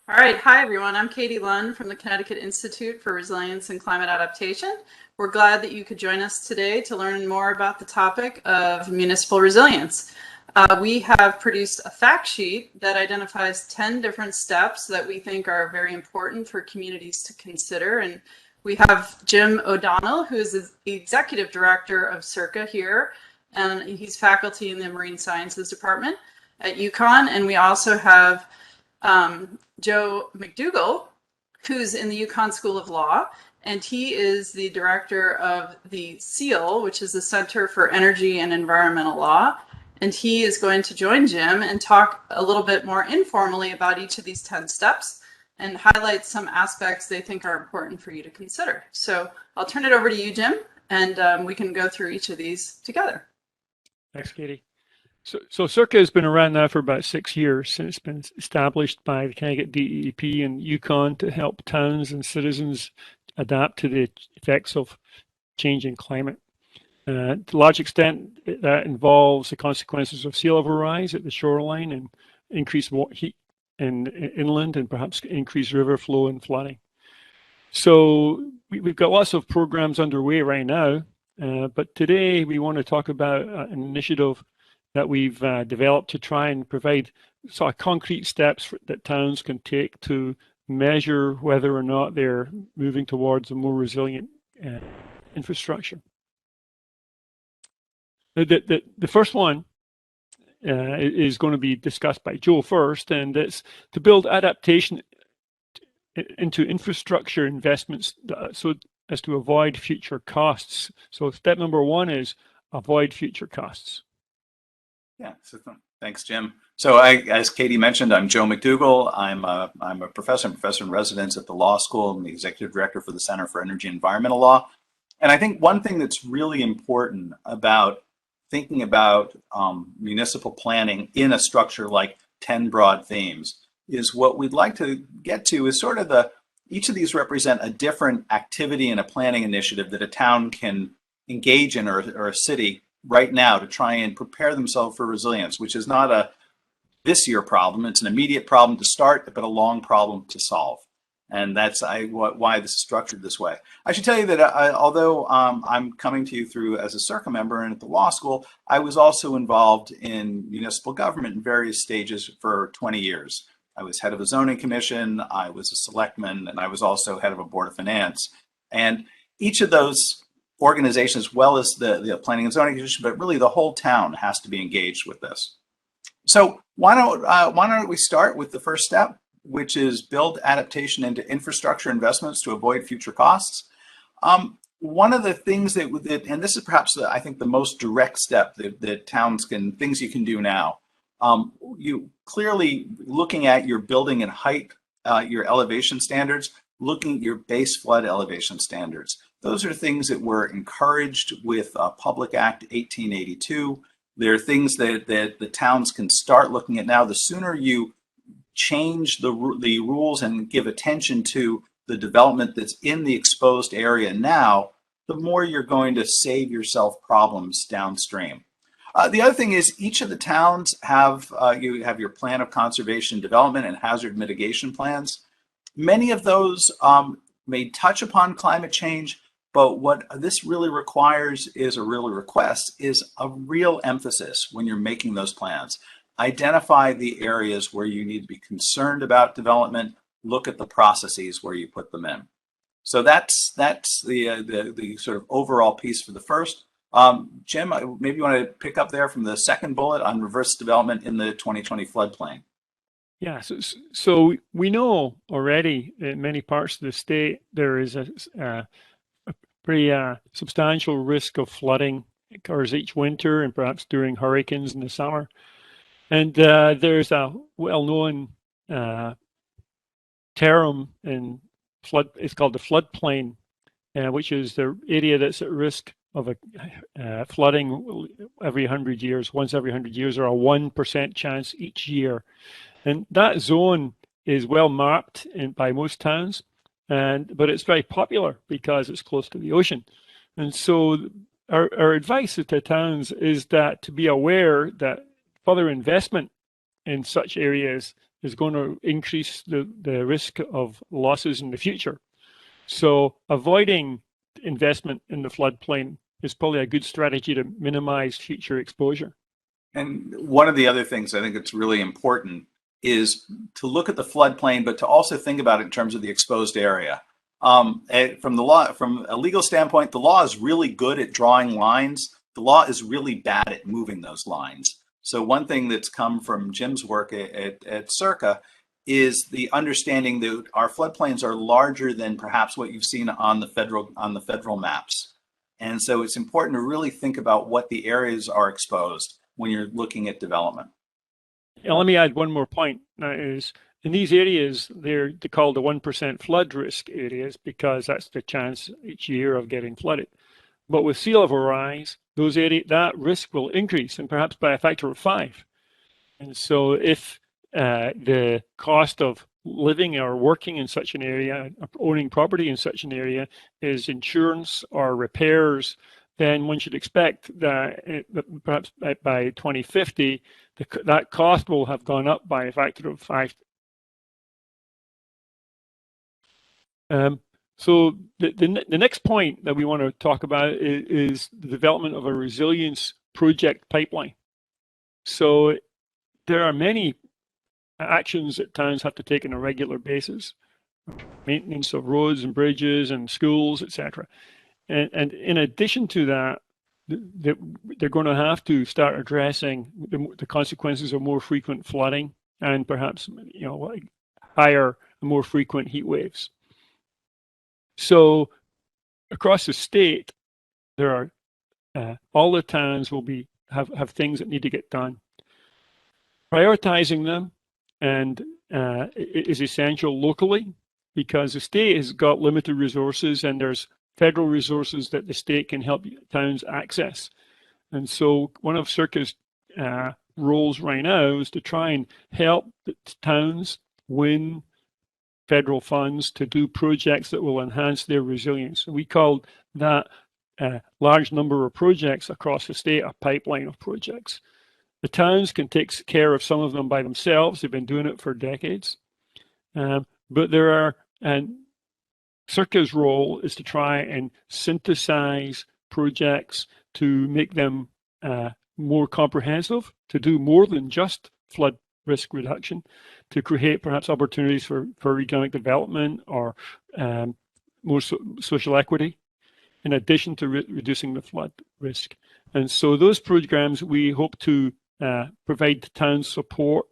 All right, hi everyone. I'm Katie Lund from the Connecticut Institute for Resilience and Climate Adaptation. We're glad that you could join us today to learn more about the topic of municipal resilience. We have produced a fact sheet that identifies 10 different steps that we think are very important for communities to consider. And we have Jim O'Donnell, who is the Executive Director of CIRCA here, and he's faculty in the Marine Sciences Department at UConn. And we also have Joe MacDougald, who's in the UConn School of Law, and he is the director of the CEEL, which is the Center for Energy and Environmental Law. And he is going to join Jim and talk a little bit more informally about each of these 10 steps and highlight some aspects they think are important for you to consider. So I'll turn it over to you, Jim, and we can go through each of these together. Thanks, Katie. So CIRCA has been around now for about 6 years, and it's been established by the Connecticut DEP and UConn to help towns and citizens adapt to the effects of changing climate. To a large extent, that involves the consequences of sea level rise at the shoreline and increased heat in inland and perhaps increased river flow and flooding. So we've got lots of programs underway right now, but today we want to talk about an initiative that we've developed to try and provide sort of concrete steps that towns can take to measure whether or not they're moving towards a more resilient infrastructure. The first one is going to be discussed by Joe first, and it's to build adaptation into infrastructure investments so as to avoid future costs. So step number one is avoid future costs. Yeah, so thanks, Jim. So as Katie mentioned, I'm Joe MacDougald. I'm a professor in residence at the law school. I'm the executive director for the Center for Energy and Environmental Law. And I think one thing that's really important about thinking about municipal planning in a structure like 10 broad themes is what we'd like to get to is sort of each of these represent a different activity and a planning initiative that a town can engage in or a city right now to try and prepare themselves for resilience, which is not a this year problem. It's an immediate problem to start, but a long problem to solve. And that's why this is structured this way. I should tell you that although I'm coming to you through as a CIRCA member and at the law school, I was also involved in municipal government in various stages for 20 years. I was head of a zoning commission, I was a selectman, and I was also head of a board of finance. And each of those organizations, as well as the planning and zoning commission, but really the whole town has to be engaged with this. So why don't we start with the first step, which is build adaptation into infrastructure investments to avoid future costs. One of the things and this is perhaps I think the most direct step that towns things you can do now. You clearly looking at your building and height, your elevation standards, looking at your base flood elevation standards. Those are things that were encouraged with Public Act 1882. They're things that the towns can start looking at now. The sooner you change the rules and give attention to the development that's in the exposed area now, the more you're going to save yourself problems downstream. The other thing is each of the towns you have your plan of conservation development and hazard mitigation plans. Many of those may touch upon climate change, but what this really requires is a real emphasis when you're making those plans. Identify the areas where you need to be concerned about development, look at the processes where you put them in. So that's the sort of overall piece for the first. Jim, maybe you want to pick up there from the second bullet on reverse development in the 2020 floodplain. Yeah, so we know already in many parts of the state there is a pretty substantial risk of flooding. It occurs each winter and perhaps during hurricanes in the summer. And there's a well-known term in flood. It's called the floodplain, which is the area that's at risk of flooding every 100 years, once every 100 years, or a 1% chance each year. And that zone is well mapped by most towns, but it's very popular because it's close to the ocean. And so our advice to towns is that to be aware that further investment in such areas is going to increase the risk of losses in the future. So avoiding investment in the floodplain is probably a good strategy to minimize future exposure. And one of the other things I think that's really important is to look at the floodplain, but to also think about it in terms of the exposed area. From a legal standpoint, the law is really good at drawing lines. The law is really bad at moving those lines. So one thing that's come from Jim's work at CIRCA is the understanding that our floodplains are larger than perhaps what you've seen on the federal maps. And so it's important to really think about what the areas are exposed when you're looking at development. And let me add one more point. That is, in these areas, they're called the 1% flood risk areas because that's the chance each year of getting flooded. But with sea level rise, that risk will increase, and perhaps by a factor of 5. And so if the cost of living or working in such an area, owning property in such an area, is insurance or repairs, then one should expect that perhaps by 2050, that cost will have gone up by a factor of 5. So the next point that we want to talk about is the development of a resilience project pipeline. So there are many actions that towns have to take on a regular basis: maintenance of roads and bridges and schools, etc. And in addition to that, they're going to have to start addressing the consequences of more frequent flooding and perhaps like higher and more frequent heat waves. So across the state, there are all the towns will have things that need to get done. Prioritizing them and is essential locally because the state has got limited resources and there's federal resources that the state can help towns access. And so one of CIRCA's roles right now is to try and help the towns win federal funds to do projects that will enhance their resilience. And we call that large number of projects across the state a pipeline of projects. The towns can take care of some of them by themselves. They've been doing it for decades. But there are, and CIRCA's role is to try and synthesize projects to make them more comprehensive, to do more than just flood risk reduction, to create perhaps opportunities for economic development or more social equity, in addition to reducing the flood risk. And so those programs, we hope to provide towns support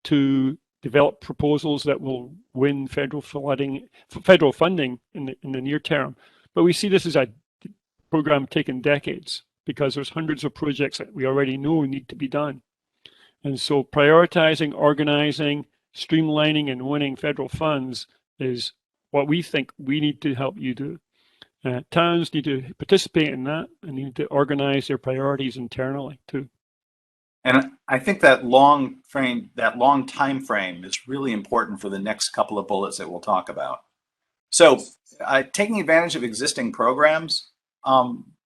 to develop proposals that will win federal funding in the near term. But we see this as a program taking decades because there's hundreds of projects that we already know need to be done. And so prioritizing, organizing, streamlining, and winning federal funds is what we think we need to help you do. Towns need to participate in that and need to organize their priorities internally too. And I think that long time frame is really important for the next couple of bullets that we'll talk about. So taking advantage of existing programs,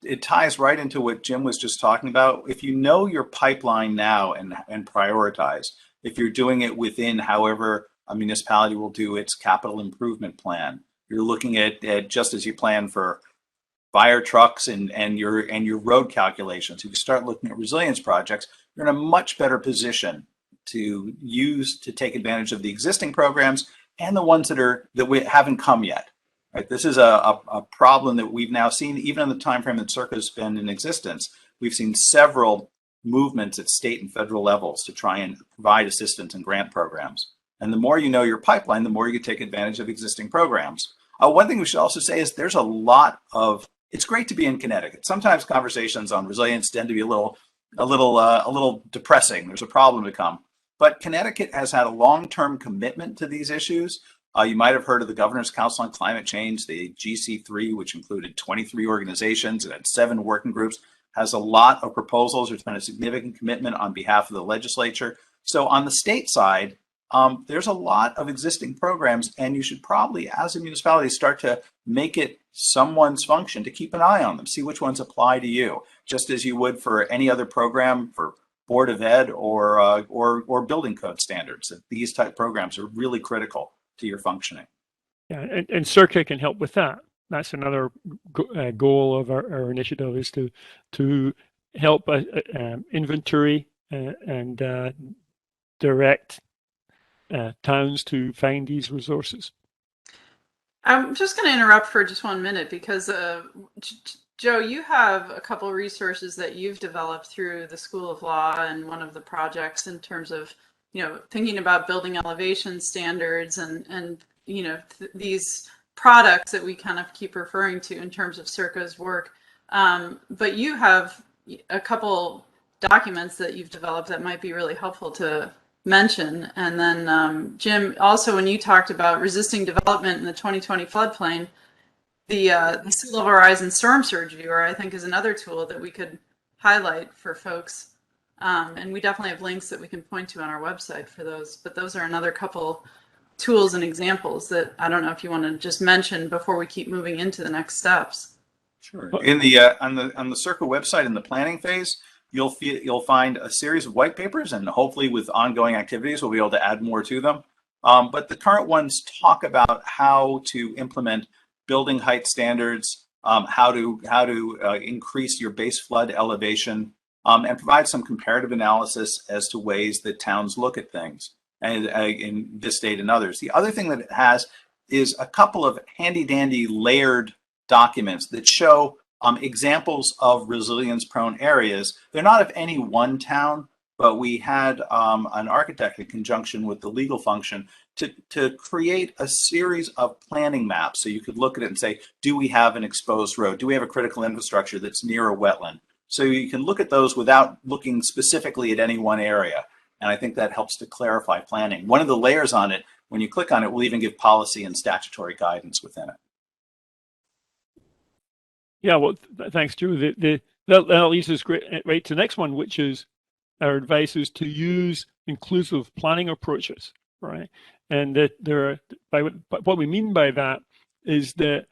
it ties right into what Jim was just talking about. If you know your pipeline now and prioritize, if you're doing it within however a municipality will do its capital improvement plan, you're looking at just as you plan for fire trucks and your road calculations. If you start looking at resilience projects, you're in a much better position to take advantage of the existing programs and the ones that we haven't come yet. Right? This is a problem that we've now seen, even in the time frame that CIRCA has been in existence. We've seen several movements at state and federal levels to try and provide assistance and grant programs. And the more you know your pipeline, the more you can take advantage of existing programs. One thing we should also say is there's a lot of, it's great to be in Connecticut. Sometimes conversations on resilience tend to be a little depressing. There's a problem to come. But Connecticut has had a long-term commitment to these issues. You might have heard of the Governor's Council on Climate Change, the GC3, which included 23 organizations and had 7 working groups, has a lot of proposals. There's been a significant commitment on behalf of the legislature. So on the state side, there's a lot of existing programs, and you should probably, as a municipality, start to make it someone's function to keep an eye on them, see which ones apply to you, just as you would for any other program for Board of Ed or building code standards. That these type programs are really critical to your functioning. Yeah, and CIRCA can help with that. That's another goal of our initiative, is to help inventory and direct towns to find these resources. I'm just going to interrupt for just 1 minute because Joe, you have a couple of resources that you've developed through the School of Law and one of the projects in terms of, thinking about building elevation standards and these products that we kind of keep referring to in terms of CIRCA's work. But you have a couple documents that you've developed that might be really helpful to mention. And then Jim, also when you talked about resisting development in the 2020 floodplain, the sea level rise and storm surge viewer, I think, is another tool that we could highlight for folks. And we definitely have links that we can point to on our website for those. But those are another couple tools and examples that I don't know if you want to just mention before we keep moving into the next steps. Sure. In the on the CIRCA website in the planning phase, you'll find a series of white papers, and hopefully with ongoing activities we'll be able to add more to them. But the current ones talk about how to implement building height standards, how to increase your base flood elevation, and provide some comparative analysis as to ways that towns look at things, and in this state and others. The other thing that it has is a couple of handy-dandy layered documents that show examples of resilience-prone areas. They're not of any one town, but we had an architect in conjunction with the legal function to create a series of planning maps. So you could look at it and say, do we have an exposed road? Do we have a critical infrastructure that's near a wetland? So you can look at those without looking specifically at any one area. And I think that helps to clarify planning. One of the layers on it, when you click on it, will even give policy and statutory guidance within it. Yeah, well, thanks, Drew. That leads us right to the next one, which is our advice is to use inclusive planning approaches, right? And that what we mean by that is that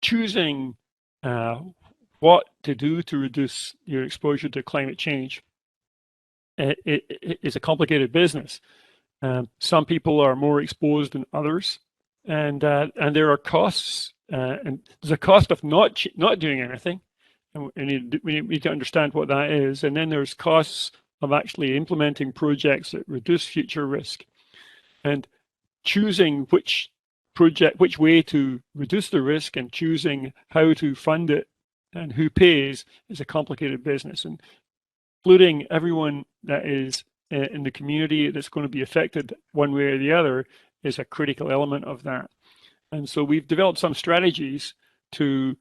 choosing what to do to reduce your exposure to climate change is a complicated business. Some people are more exposed than others, and there are costs. And there's a cost of not doing anything, and we need to understand what that is. And then there's costs of actually implementing projects that reduce future risk, and choosing which way to reduce the risk and choosing how to fund it and who pays is a complicated business, and including everyone that is in the community that's going to be affected one way or the other is a critical element of that. And so we've developed some strategies to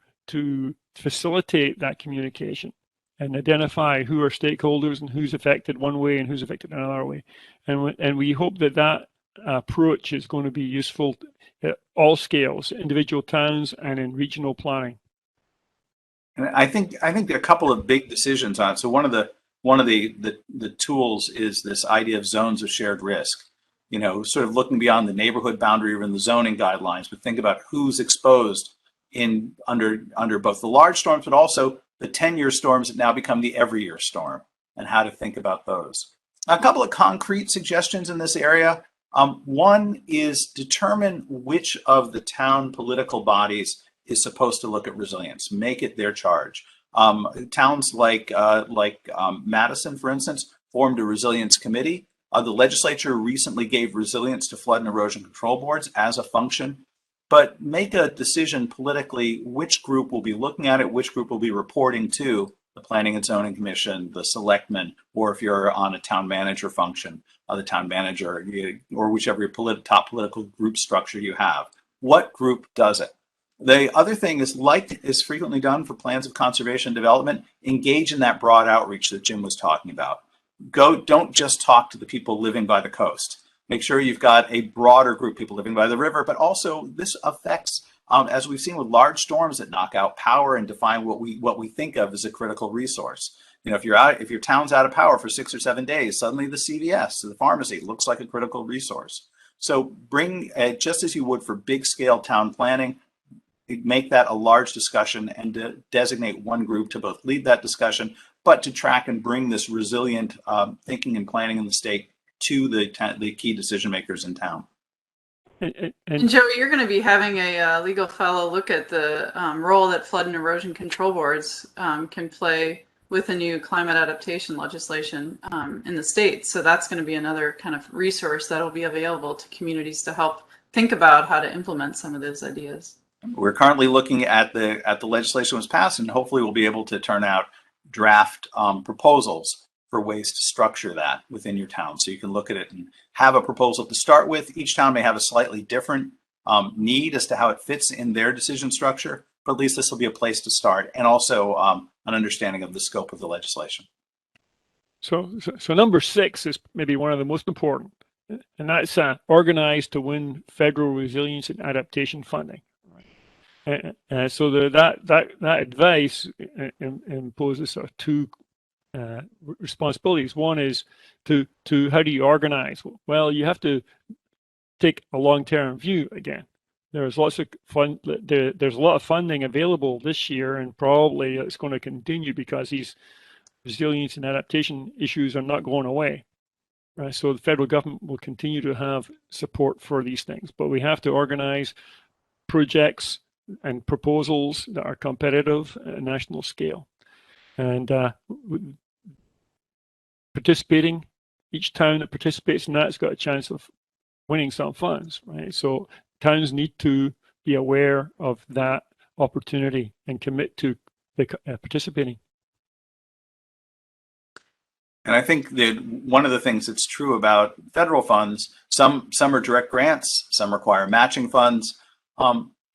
facilitate that communication and identify who are stakeholders and who's affected one way and who's affected another way. And we hope that approach is going to be useful at all scales, individual towns and in regional planning. And I think there are a couple of big decisions on it. So one of the tools is this idea of zones of shared risk. Sort of looking beyond the neighborhood boundary or in the zoning guidelines, but think about who's exposed under both the large storms, but also the 10-year storms that now become the every-year storm, and how to think about those. A couple of concrete suggestions in this area. One is determine which of the town political bodies is supposed to look at resilience. Make it their charge. Towns like Madison, for instance, formed a resilience committee. The legislature recently gave resilience to flood and erosion control boards as a function, but make a decision politically which group will be looking at it, which group will be reporting to the Planning and Zoning Commission, the selectmen, or if you're on a town manager function, the town manager, or whichever your top political group structure you have. What group does it? The other thing is, like is frequently done for plans of conservation and development, engage in that broad outreach that Jim was talking about. Don't just talk to the people living by the coast. Make sure you've got a broader group of people living by the river, but also this affects, as we've seen with large storms that knock out power and define what we think of as a critical resource. If your town's out of power for 6 or 7 days, suddenly the CVS, the pharmacy, looks like a critical resource. So bring, just as you would for big scale town planning, make that a large discussion and designate one group to both lead that discussion, but to track and bring this resilient thinking and planning in the state to the key decision makers in town. And Joe, you're going to be having a legal fellow look at the role that flood and erosion control boards can play with the new climate adaptation legislation in the state. So that's going to be another kind of resource that will be available to communities to help think about how to implement some of those ideas. We're currently looking at the legislation was passed, and hopefully we'll be able to turn out draft proposals for ways to structure that within your town. So you can look at it and have a proposal to start with. Each town may have a slightly different need as to how it fits in their decision structure, but at least this will be a place to start, and also an understanding of the scope of the legislation. So number 6 is maybe one of the most important, and that's organized to win federal resilience and adaptation funding. So that advice imposes sort of 2 responsibilities. One is to how do you organize? Well, you have to take a long-term view again. There's lots of there's a lot of funding available this year, and probably it's going to continue because these resilience and adaptation issues are not going away. Right? So the federal government will continue to have support for these things, but we have to organize projects and proposals that are competitive at a national scale. And participating, each town that participates in that's got a chance of winning some funds, right? So towns need to be aware of that opportunity and commit to participating. And I think that one of the things that's true about federal funds, some are direct grants, some require matching funds.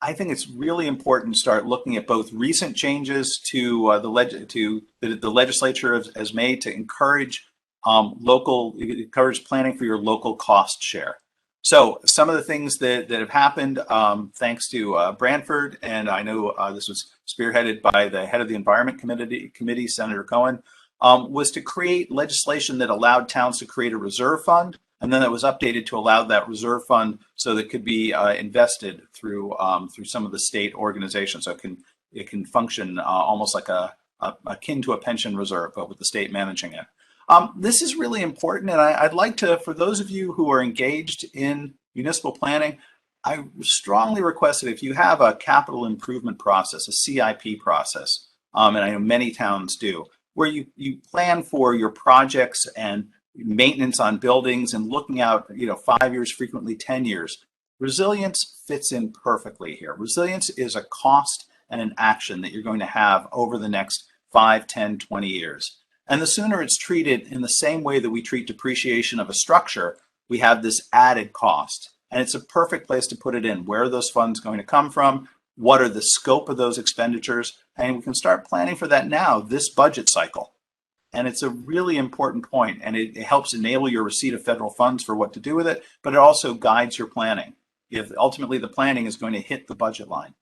I think it's really important to start looking at both recent changes to the legislature has made to encourage encourage planning for your local cost share. So some of the things that have happened, thanks to Branford, and I know this was spearheaded by the head of the Environment Committee, Senator Cohen, was to create legislation that allowed towns to create a reserve fund, and then it was updated to allow that reserve fund so that it could be invested through some of the state organizations. So it can function almost like akin to a pension reserve, but with the state managing it. This is really important, and I'd like to, for those of you who are engaged in municipal planning, I strongly request that if you have a capital improvement process, a CIP process, and I know many towns do, where you plan for your projects and maintenance on buildings and looking out, 5 years, frequently 10 years. Resilience fits in perfectly here. Resilience is a cost and an action that you're going to have over the next 5, 10, 20 years. And the sooner it's treated in the same way that we treat depreciation of a structure, we have this added cost. And it's a perfect place to put it in. Where are those funds going to come from? What are the scope of those expenditures? And we can start planning for that now, this budget cycle. And it's a really important point, and it helps enable your receipt of federal funds for what to do with it, but it also guides your planning. If ultimately the planning is going to hit the budget line.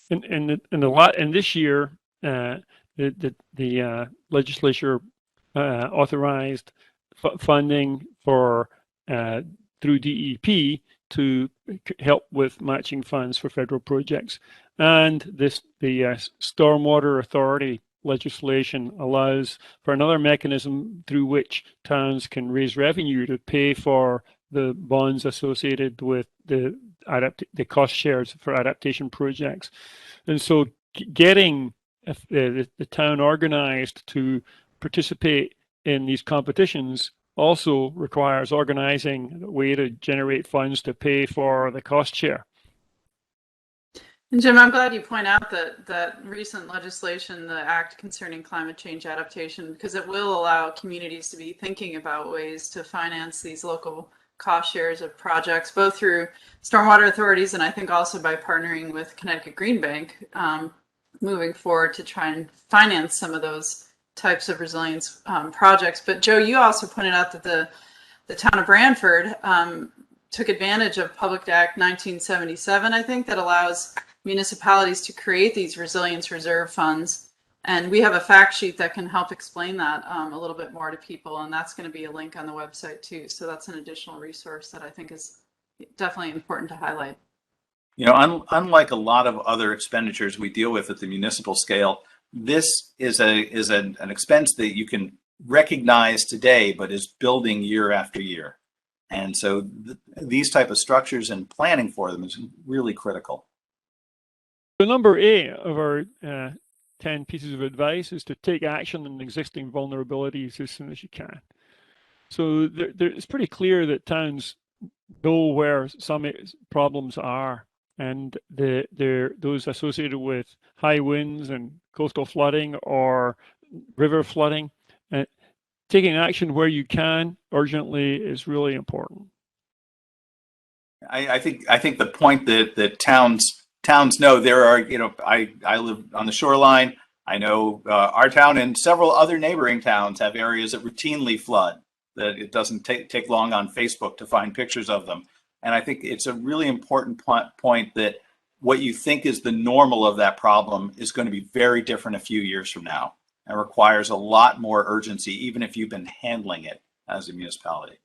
And this year, the legislature authorized funding for through DEP to help with matching funds for federal projects, and the Stormwater Authority legislation allows for another mechanism through which towns can raise revenue to pay for the bonds associated with the cost shares for adaptation projects. And so getting the town organized to participate in these competitions also requires organizing a way to generate funds to pay for the cost share. And Jim, I'm glad you point out that recent legislation, the Act concerning climate change adaptation, because it will allow communities to be thinking about ways to finance these local cost shares of projects, both through stormwater authorities and I think also by partnering with Connecticut Green Bank moving forward to try and finance some of those types of resilience projects. But Joe, you also pointed out that the town of Branford took advantage of Public Act 1977, I think, that allows municipalities to create these resilience reserve funds. And we have a fact sheet that can help explain that a little bit more to people. And that's going to be a link on the website too. So that's an additional resource that I think is definitely important to highlight. Unlike a lot of other expenditures we deal with at the municipal scale, this is an expense that you can recognize today, but is building year after year. And so these type of structures and planning for them is really critical. So number 8 of our 10 pieces of advice is to take action on existing vulnerabilities as soon as you can. So it's pretty clear that towns know where some problems are, and those associated with high winds and coastal flooding or river flooding. Taking action where you can urgently is really important. I think the point that towns know there are, I live on the shoreline. I know our town and several other neighboring towns have areas that routinely flood, that it doesn't take long on Facebook to find pictures of them. And I think it's a really important point that what you think is the normal of that problem is going to be very different a few years from now, and requires a lot more urgency, even if you've been handling it as a municipality.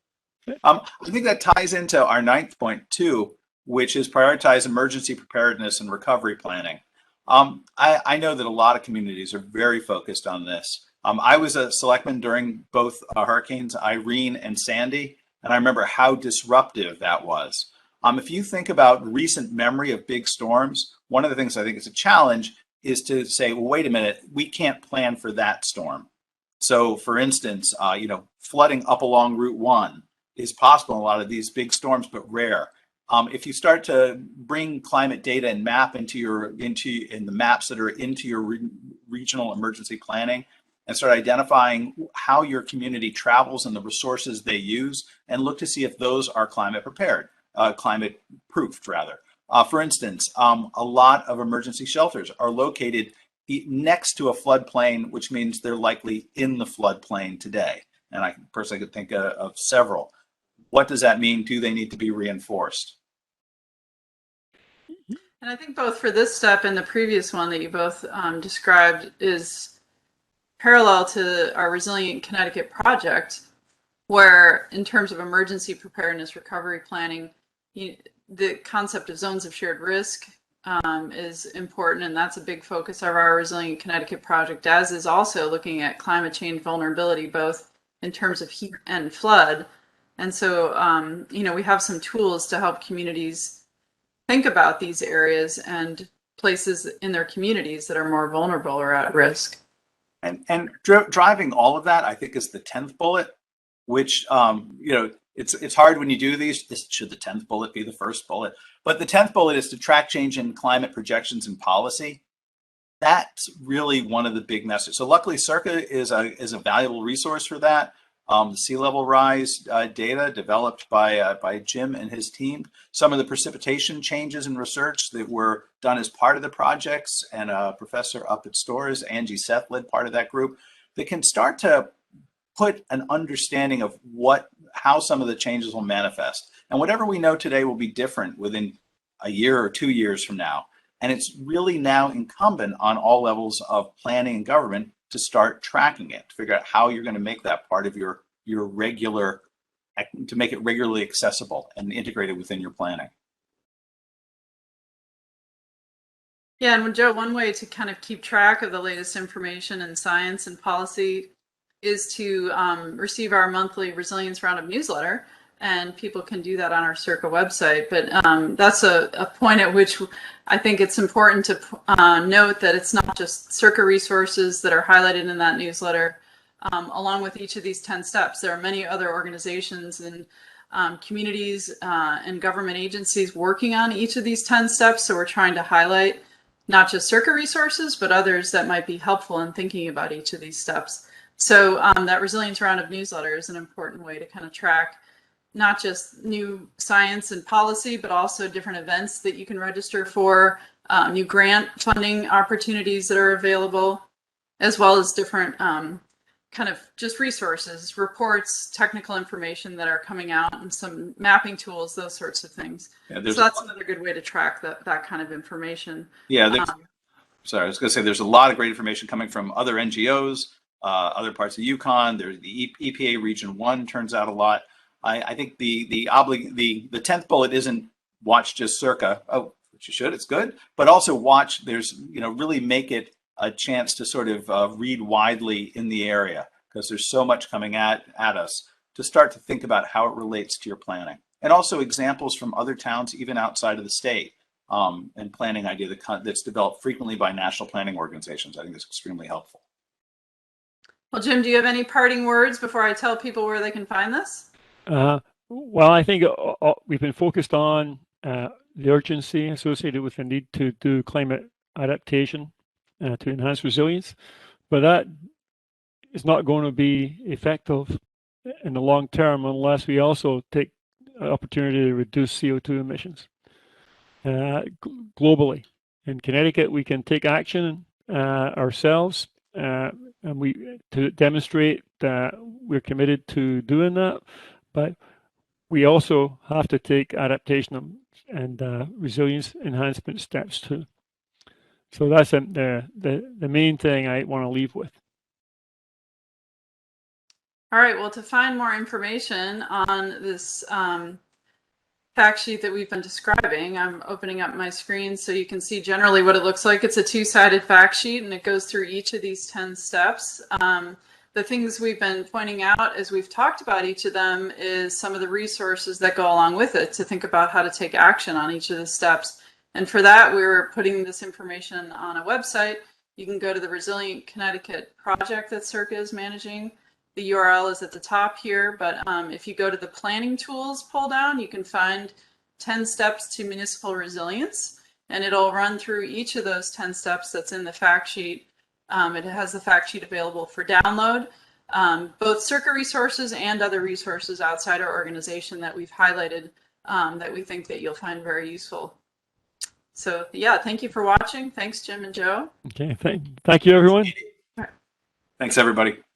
I think that ties into our 9th point too, which is prioritize emergency preparedness and recovery planning. I know that a lot of communities are very focused on this. I was a selectman during both hurricanes Irene and Sandy, and I remember how disruptive that was. If you think about recent memory of big storms, one of the things I think is a challenge is to say, well, wait a minute, we can't plan for that storm. So for instance, flooding up along Route 1 is possible in a lot of these big storms, but rare. If you start to bring climate data and map in the maps that are into your regional emergency planning, and start identifying how your community travels and the resources they use, and look to see if those are climate prepared, climate proofed rather. For instance, a lot of emergency shelters are located next to a floodplain, which means they're likely in the floodplain today. And I personally could think of several. What does that mean? Do they need to be reinforced? And I think both for this step and the previous one that you both described is parallel to our Resilient Connecticut project, where in terms of emergency preparedness recovery planning, the concept of zones of shared risk is important, and that's a big focus of our Resilient Connecticut project, as is also looking at climate change vulnerability, both in terms of heat and flood. And so, we have some tools to help communities think about these areas and places in their communities that are more vulnerable or at risk. And driving all of that, I think, is the 10th bullet, which, it's hard when you do these. Should the 10th bullet be the first bullet? But the 10th bullet is to track change in climate projections and policy. That's really one of the big messages. So luckily, CIRCA is a valuable resource for that. The sea level rise data developed by Jim and his team. Some of the precipitation changes in research that were done as part of the projects, and a professor up at Storrs, Angie Seth, led part of that group, that can start to put an understanding of how some of the changes will manifest. And whatever we know today will be different within a year or 2 years from now. And it's really now incumbent on all levels of planning and government to start tracking it, to figure out how you're going to make that part of your regular, to make it regularly accessible and integrated within your planning. Yeah, and Joe, one way to kind of keep track of the latest information in science and policy is to receive our monthly Resilience Roundup newsletter, and people can do that on our CIRCA website. But that's a point at which I think it's important to note that it's not just CIRCA resources that are highlighted in that newsletter. Along with each of these 10 steps, there are many other organizations and communities and government agencies working on each of these 10 steps. So we're trying to highlight not just CIRCA resources, but others that might be helpful in thinking about each of these steps. So that Resilience Roundup newsletter is an important way to kind of track not just new science and policy, but also different events that you can register for, new grant funding opportunities that are available, as well as different kind of just resources, reports, technical information that are coming out, and some mapping tools, those sorts of things. Yeah, so that's another good way to track that kind of information. Yeah, sorry, I was going to say there's a lot of great information coming from other NGOs, other parts of UConn. There's the EPA Region 1 turns out a lot. I think the 10th bullet isn't watch just CIRCA, which you should, it's good, but also watch, really make it a chance to sort of read widely in the area, because there's so much coming at us, to start to think about how it relates to your planning. And also examples from other towns, even outside of the state, and planning idea that's developed frequently by national planning organizations. I think is extremely helpful. Well, Jim, do you have any parting words before I tell people where they can find this? Well, I think we've been focused on the urgency associated with the need to do climate adaptation to enhance resilience, but that is not going to be effective in the long term unless we also take an opportunity to reduce CO2 emissions globally. In Connecticut, we can take action ourselves, and to demonstrate that we're committed to doing that, but we also have to take adaptation and resilience enhancement steps too. So that's the main thing I want to leave with. All right, well, to find more information on this fact sheet that we've been describing, I'm opening up my screen so you can see generally what it looks like. It's a two-sided fact sheet, and it goes through each of these 10 steps. The things we've been pointing out as we've talked about each of them is some of the resources that go along with it to think about how to take action on each of the steps. And for that, we're putting this information on a website. You can go to the Resilient Connecticut project that CIRCA is managing. The URL is at the top here, but if you go to the planning tools pull down, you can find 10 steps to municipal resilience, and it'll run through each of those 10 steps that's in the fact sheet. It has the fact sheet available for download, both CIRCA resources and other resources outside our organization that we've highlighted that we think that you'll find very useful. So yeah, thank you for watching. Thanks, Jim and Joe. Okay, thank you, everyone. Thanks, everybody.